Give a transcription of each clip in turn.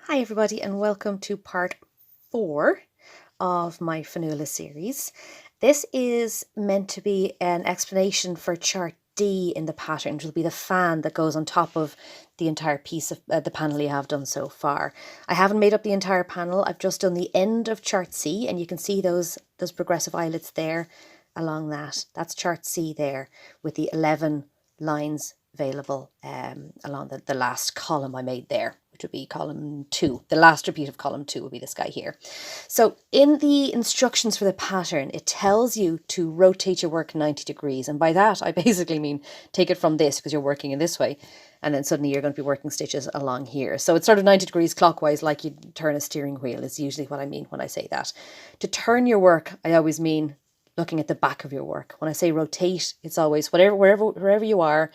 Hi everybody and welcome to part 4 of my Finola series. This is meant to be an explanation for chart D in the pattern, which will be the fan that goes on top of the entire piece of the panel you have done so far. I haven't made up the entire panel, I've just done the end of chart C, and you can see those progressive eyelets there along that. That's chart C there with the 11 lines available along the last column I made there, which would be column 2. The last repeat of column 2 will be this guy here. So in the instructions for the pattern, it tells you to rotate your work 90 degrees. And by that, I basically mean take it from this because you're working in this way. And then suddenly you're going to be working stitches along here. So it's sort of 90 degrees clockwise, like you turn a steering wheel is usually what I mean when I say that. To turn your work, I always mean looking at the back of your work. When I say rotate, it's always wherever you are,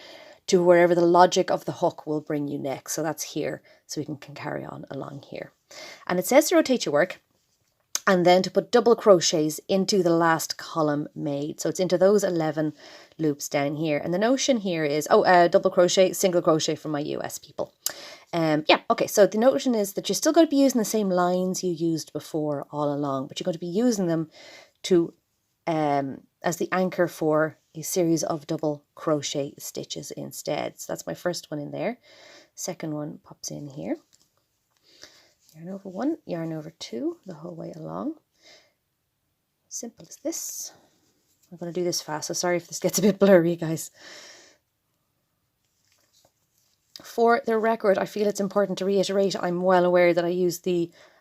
to wherever the logic of the hook will bring you next. So that's here, so we can carry on along here. And it says to rotate your work and then to put double crochets into the last column made. So it's into those 11 loops down here. And the notion here is, double crochet, single crochet for my US people. Okay, so the notion is that you're still going to be using the same lines you used before all along, but you're going to be using them to as the anchor for a series of double crochet stitches instead. So that's my first one in there. Second one pops in here. Yarn over 1, yarn over 2 the whole way along. Simple as this. I'm going to do this fast, so sorry if this gets a bit blurry, guys. For the record, I feel it's important to reiterate, I'm well aware that I use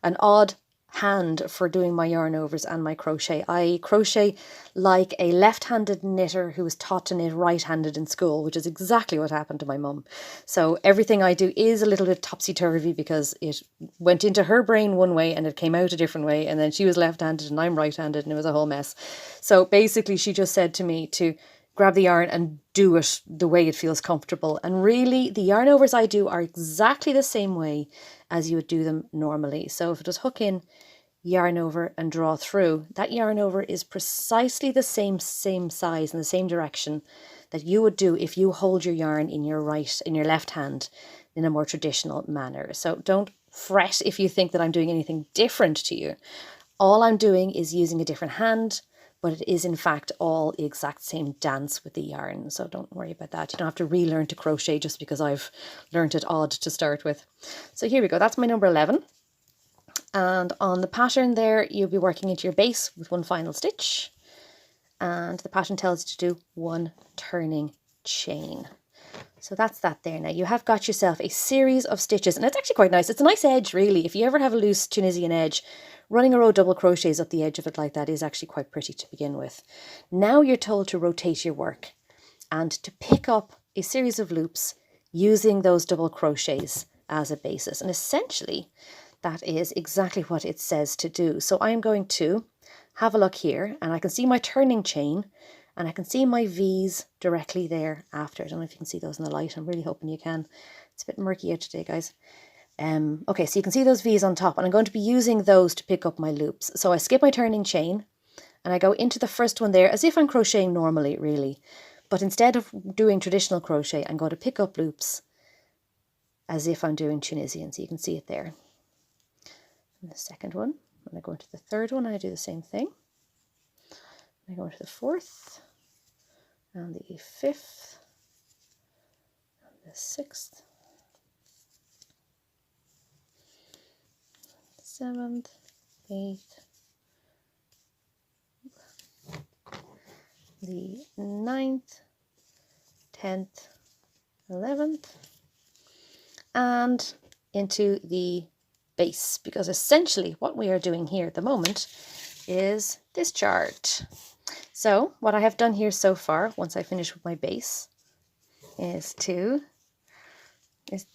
an odd hand for doing my yarn overs and my crochet. I crochet like a left-handed knitter who was taught to knit right-handed in school, which is exactly what happened to my mum. So everything I do is a little bit topsy-turvy because it went into her brain one way and it came out a different way, and then she was left-handed and I'm right-handed and it was a whole mess. So basically she just said to me to grab the yarn and do it the way it feels comfortable. And really the yarn overs I do are exactly the same way as you would do them normally. So if it was hook in, yarn over and draw through, that yarn over is precisely the same size and the same direction that you would do if you hold your yarn in your left hand in a more traditional manner. So don't fret if you think that I'm doing anything different to you. All I'm doing is using a different hand, but it is in fact all the exact same dance with the yarn. So don't worry about that. You don't have to relearn to crochet just because I've learned it odd to start with. So here we go. That's my number 11. And on the pattern there, you'll be working into your base with one final stitch. And the pattern tells you to do one turning chain. So that's that there. Now you have got yourself a series of stitches, and it's actually quite nice. It's a nice edge, really. If you ever have a loose Tunisian edge, running a row of double crochets up the edge of it like that is actually quite pretty to begin with. Now you're told to rotate your work and to pick up a series of loops using those double crochets as a basis. And essentially, that is exactly what it says to do. So I'm going to have a look here, and I can see my turning chain, and I can see my V's directly there after. I don't know if you can see those in the light. I'm really hoping you can. It's a bit murky out today, guys. Okay, so you can see those V's on top, and I'm going to be using those to pick up my loops. So I skip my turning chain, and I go into the first one there as if I'm crocheting normally, really. But instead of doing traditional crochet, I'm going to pick up loops as if I'm doing Tunisian. So you can see it there. And the second one, and I go into the third one and I do the same thing. I go into the fourth and the fifth and the sixth, seventh, eighth, the 9th, 10th, 11th, and into the base, because essentially what we are doing here at the moment is this chart. So what I have done here so far, once I finish with my base, is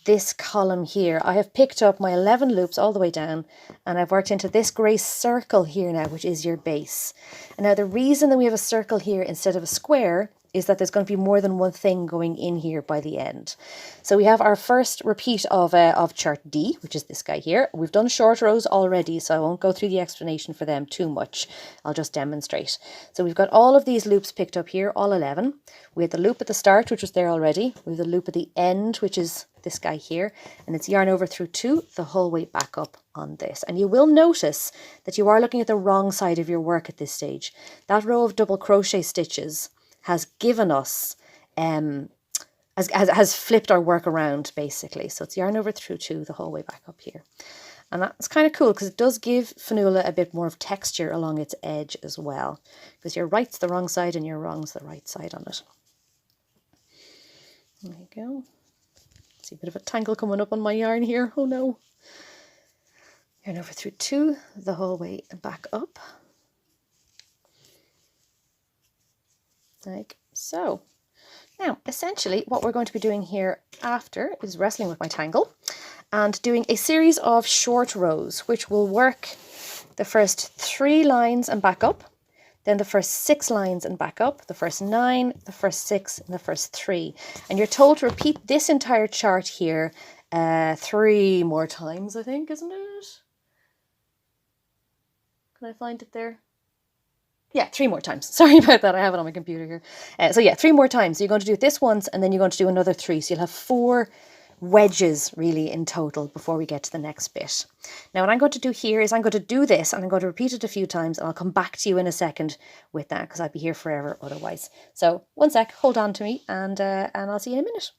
this column here. I have picked up my 11 loops all the way down, and I've worked into this grey circle here now, which is your base. And now the reason that we have a circle here instead of a square is that there's going to be more than one thing going in here by the end. So we have our first repeat of chart D, which is this guy here. We've done short rows already, so I won't go through the explanation for them too much. I'll just demonstrate. So we've got all of these loops picked up here, all 11. We had the loop at the start, which was there already. We have the loop at the end, which is this guy here, and it's yarn over through 2 the whole way back up on this. And you will notice that you are looking at the wrong side of your work at this stage. That row of double crochet stitches has given us has flipped our work around basically. So it's yarn over through 2 the whole way back up here. And that's kind of cool because it does give Finola a bit more of texture along its edge as well. Because your right's the wrong side and your wrong's the right side on it. There you go. See a bit of a tangle coming up on my yarn here. Oh no. Yarn over through 2 the whole way back up. Like so. Now, essentially, what we're going to be doing here after is wrestling with my tangle and doing a series of short rows, which will work the first 3 lines and back up, then the first 6 lines and back up, the first 9, the first 6, and the first 3. And you're told to repeat this entire chart here 3 more times, I think, isn't it? Can I find it there? Yeah, 3 more times. Sorry about that. I have it on my computer here. So yeah, 3 more times. So you're going to do this once and then you're going to do another 3. So you'll have 4 wedges really in total before we get to the next bit. Now what I'm going to do here is I'm going to do this and I'm going to repeat it a few times and I'll come back to you in a second with that because I'd be here forever otherwise. So one sec, hold on to me and I'll see you in a minute.